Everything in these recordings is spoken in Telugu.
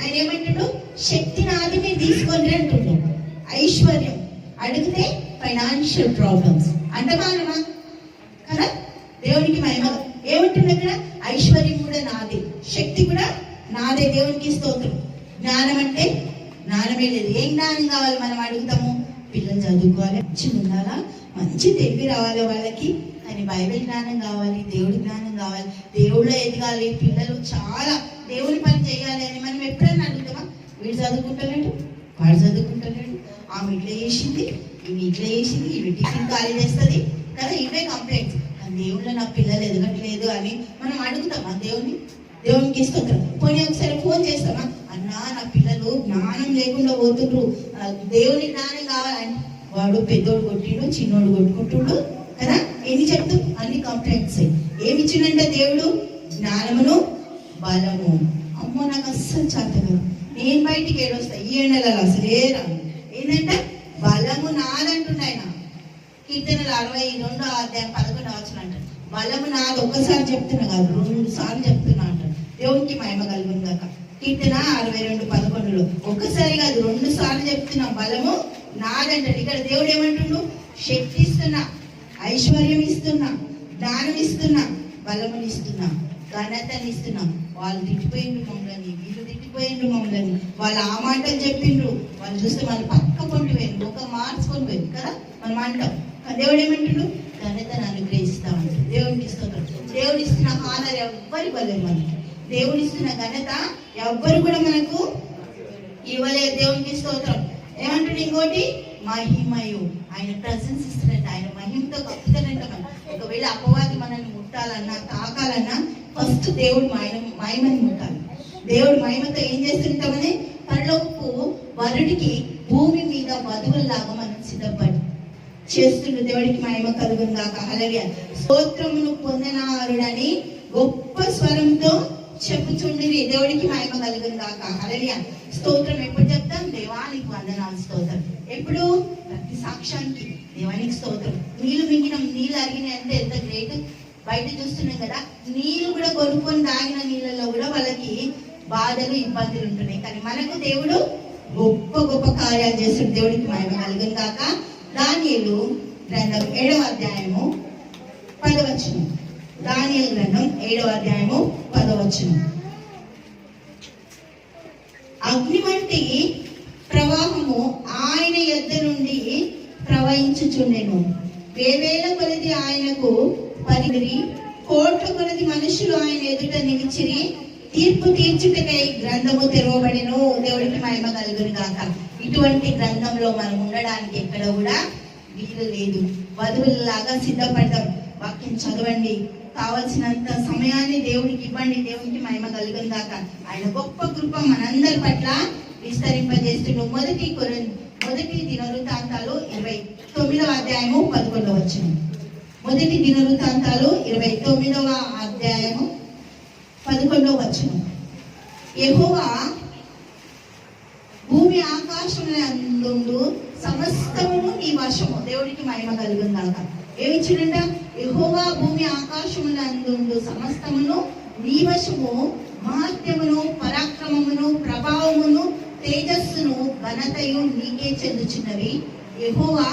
ఆయన ఏమంటాడు, శక్తి నాది మీరు తీసుకోండి అంటున్నాడు. ఐశ్వర్యం అడిగితే ఫైనాన్షియల్ ప్రాబ్లమ్స్ అంటే మానమా కదా. దేవునికి మహిమ. ఏమంటుంది అక్కడ, ఐశ్వర్యం కూడా నాదే, శక్తి కూడా నాదే. దేవునికి స్తోత్రం. జ్ఞానం అంటే జ్ఞానమే లేదు. ఏం జ్ఞానం కావాలి మనం అడుగుతాము? పిల్లలు చదువుకోవాలి, మంచిగా ఉండాలా, మంచి తెలివి రావాలి వాళ్ళకి అని బైబిల్ జ్ఞానం కావాలి, దేవుడి జ్ఞానం కావాలి, దేవుళ్ళో ఎదగాలి, పిల్లలు చాలా దేవుని పని చేయాలి అని మనం ఎప్పుడైనా అడుగుతామా? వీడు చదువుకుంటలేడు, వాడు చదువుకుంటలేడు, ఆమె ఇట్లా చేసింది, ఇవి ఇట్లా చేసింది, ఇవి టిఫిన్ ఖాళీ చేస్తుంది కదా, ఇవే కంప్లైంట్స్. దేవుళ్ళో నా పిల్లలు ఎదగట్లేదు అని మనం అడుగుతామా దేవుని? దేవునికి ఇస్తుంటాం. పోనీ ఒకసారి ఫోన్ చేస్తామా, అన్నా నా పిల్లలు జ్ఞానం లేకుండా పోతుండ్రు, దేవుని జ్ఞానం కావాలని. వాడు పెద్దోడు కొట్టిండు, చిన్నోడు కొట్టుకుంటుండు కదా. ఎన్ని చెప్తూ అన్ని కంప్లైంట్స్. ఏమి ఇచ్చిండంటే దేవుడు? జ్ఞానమును బలము. అమ్మో నాకు అస్సలు చేత కాదు, నేను బయటికి ఏడొస్తా ఈ ఎండలలో అసలే రాను. ఏంటంటే బలము నాదంటుండ ఆయన. కీర్తనలు 62:11 అంటారు, బలము నాది. ఒక్కసారి చెప్తున్నా కాదు, 2 సార్లు చెప్తున్నా అంటారు. దేవునికి మహిమ కలుగుందాక. కీర్తన 62:11 ఒక్కసారి కాదు 2 సార్లు చెప్తున్నా, బలము నాదంటాడు. ఇక్కడ దేవుడు ఏమంటుండు? శక్తి ఇస్తున్నా, ఐశ్వర్యం ఇస్తున్నా, జ్ఞానం ఇస్తున్నా, బలముని ఇస్తున్నా, ఘనతని ఇస్తున్నా. వాళ్ళు తిట్టిపోయిండ్రు మమ్మల్ని, వీళ్ళు తిట్టిపోయిండ్రు మమ్మల్ని, వాళ్ళు ఆ మాటలు చెప్పిండ్రు, వాళ్ళు చూస్తే వాళ్ళు పక్క పొంటి పోయిండ్రు, ఒక మార్చుకొని పోయింది కదా మనం అంటాం. దేవుడు ఏమంటుడు? ఘనతను అనుగ్రహిస్తామంట. దేవుడికి ఇస్తున్నారు. దేవుడు ఇస్తున్న ఆనర్ ఎవ్వరి బలం మనకి, దేవుడు ఇస్తున్న ఘనత ఎవ్వరు కూడా మనకు ఇవ్వలేదు. దేవునికి స్తోత్రం. ఏమంటాడు ఇంకోటి? మహిమయు. ఆయన ప్రజెన్స్ ఇస్తున్నట్టు, ఆయన మహిమతో కప్పుతానంట. మనం ఒకవేళ అపవాది మనల్ని ముట్టాలన్నా, తాకాలన్నా ఫస్ట్ దేవుడు మహిమని ముట్టాలి. దేవుడు మహిమతో ఏం చేస్తుంటామని, పరలోకపు వరుడికి భూమి మీద వధువుల్లాగా మనం సిద్ధపడి చేస్తుండ్రు. దేవుడికి మహిమ కలుగుందాక. హల్లెలూయా. స్తోత్రమును పొందనారుడని గొప్ప స్వరంతో చెప్పుచుండిరి. దేవుడికి మహిమ కలుగుందాక. హల్లెలూయా. స్తోత్రం ఎప్పుడు చెప్తాం? దేవానికి వందనాలు. స్తోత్రం ఎప్పుడు? ప్రతి సాక్ష్యానికి దేవానికి స్తోత్రం. నీళ్లు మింగినాం, నీళ్ళు అరిగినాయి అంటే ఎంత గ్రేట్. బయట చూస్తున్నాం కదా, నీళ్ళు కూడా కొనుక్కొని తాగిన నీళ్ళలో కూడా వాళ్ళకి బాధలు, ఇబ్బందులు ఉంటున్నాయి. కానీ మనకు దేవుడు గొప్ప గొప్ప కార్యాలు చేస్తున్నాడు. దేవుడికి మహిమ కలుగుందాక. దానియేలు గ్రంథం 7:10. దానియేలు గ్రంథం 7:10. అగ్ని వంటి ప్రవాహము ఆయన యొద్ద నుండి ప్రవహించుచుండెను. వేవేల కొలది ఆయనకు పరిగిరి, కోట్ల కొలది మనుషులు ఆయన ఎదుట నిలిచిరి. తీర్పు తీర్చుటకై గ్రంథము తెరవబడెను. దేవుడికి మహిమ కలుగును గాక. ఇటువంటి గ్రంథంలో మనం ఉండడానికి ఎక్కడ కూడా వీలు లేదు. వధువులలాగా సిద్ధపడతాం. వాక్యం చదవండి, కావలసినంత సమయాన్ని దేవుడికి ఇవ్వండి. దేవునికి మహిమ కలుగును గాక. ఆయన గొప్ప కృప మనందరి పట్ల విస్తరింపజేస్తున్నాడు. మొదటి దినవృత్తాంతాలు 29:11. మొదటి దినవృత్తాంతాలు 29:11. యెహోవా భూమి ఆకాశములందు సమస్తమును నీ వశము. దేవుడికి మహిమ కలుగుందాక. ఏమిచ్చిందంట? యెహోవా భూమి ఆకాశములందు సమస్తమును నీ వశము. మహత్యమును, పరాక్రమమును, ప్రభావమును, తేజస్సును, ఘనతయు నీకే చెందుచున్నవి. యెహోవా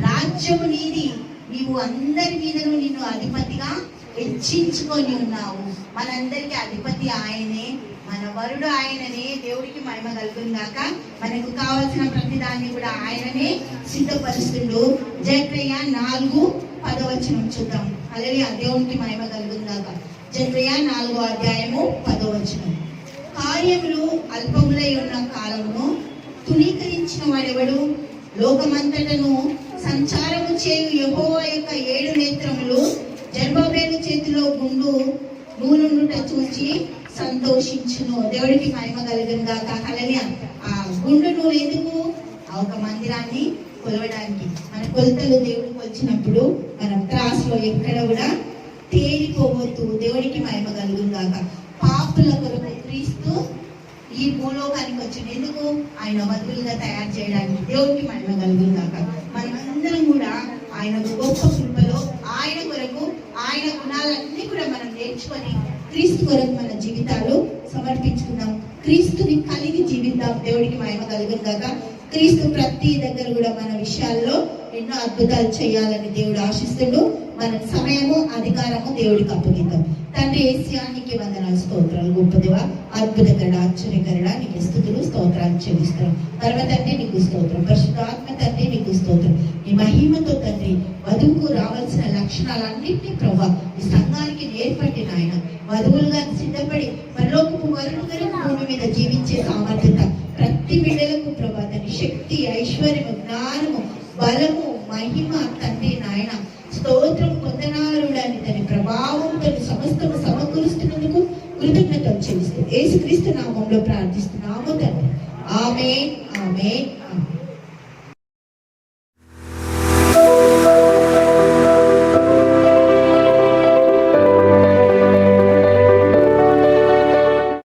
రాజ్యము నీది, నీవు అందరి మీదను నిన్ను అధిపతిగా హెచ్చించుకొని ఉన్నావు. మనందరికీ అధిపతి ఆయనే, మన వరుడు ఆయననే. దేవుడికి మహిమ కలుగుందాక. మనకు కావాల్సిన ప్రతి దాన్ని కూడా ఆయననే సిద్ధపరుస్తుండు. జకర్యా 4:10 చూద్దాం. హల్లెలూయా. దేవునికి మహిమ కలుగుందాక. జకర్యా 4:10. కార్యములు అల్పములై ఉన్న కాలమును తునీకరించిన వాడెవడు? లోకమంతటను సంచారము చేయు యెహోవా యొక్క 7 నేత్రములు జెరుబ్బయలు చేతిలో గుండు నూనె చూచి సంతోషించును. దేవుడికి మహిమ కలుగును గాక. హల్లెలూయా. ఆ గుండు నూనె ఎందుకు? ఒక మందిరాన్ని కొలవడానికి. మన కొలతలు దేవుడు కొలిచినప్పుడు మన త్రాసులో ఎక్కడ కూడా తేలిపోవద్దు. దేవుడికి మహిమ కలుగును గాక. పాపుల కొరకు క్రీస్తు ఈ భూలోకానికి వచ్చింది. ఎందుకు? ఆయన వధువులుగా తయారు చేయడానికి. దేవుడికి మహిమ కలుగును గాక. మనమందరం కూడా ఆయన గొప్ప కృపలో ఆయన కొరకు, ఆయన గుణాలన్నీ కూడా మనం నేర్చుకొని క్రీస్తు కొరకు మన జీవితాలు సమర్పించుకుందాం. క్రీస్తుని కలిగి జీవిద్దాం. దేవుడికి మహిమ కలుగును గాక. క్రీస్తు ప్రతి దగ్గర కూడా మన విషయాల్లో ఎన్నో అద్భుతాలు చేయాలని దేవుడు ఆశిస్తుండు. మన సమయము అధికారము దేవుడికి అప్పగిద్దాం. తండ్రి యేసయ్యా నీకే వందనాలు, స్తోత్రాలు. గొప్ప దేవ, అద్భుతకరుడ, ఆశ్చర్యకరుడ, నీకు స్తుతులు స్తోత్రాలు చెల్లిస్తాం. పరమ తండ్రి నీకు స్తోత్రం, పరిశుద్ధాత్మ తండ్రి నీకు స్తోత్రం. నీ మహిమతో తండ్రి వధువుకు రావాల్సిన లక్షణాలన్నింటినీ ప్రభా ఈ సంఘానికి నేర్పట్టి నాయన, వధువులుగా సిద్ధపడి పరలోకపు వరుణుగా భూమి మీద జీవించే సామర్థ్యత ప్రతి బిడ్డలకు ప్రభా తండ్రి శక్తి, ఐశ్వర్యము, జ్ఞానము, బలము, మహిమ తండ్రి నాయన స్తోత్రం పొందనారుడని తన ప్రభావంతో సమస్తము సమకూరుస్తున్నందుకు కృతజ్ఞతలు చెల్లిస్తూ యేసుక్రీస్తు నామంలో ప్రార్థిస్తున్నాము తండ్రి. ఆమేన్, ఆమేన్, ఆమేన్.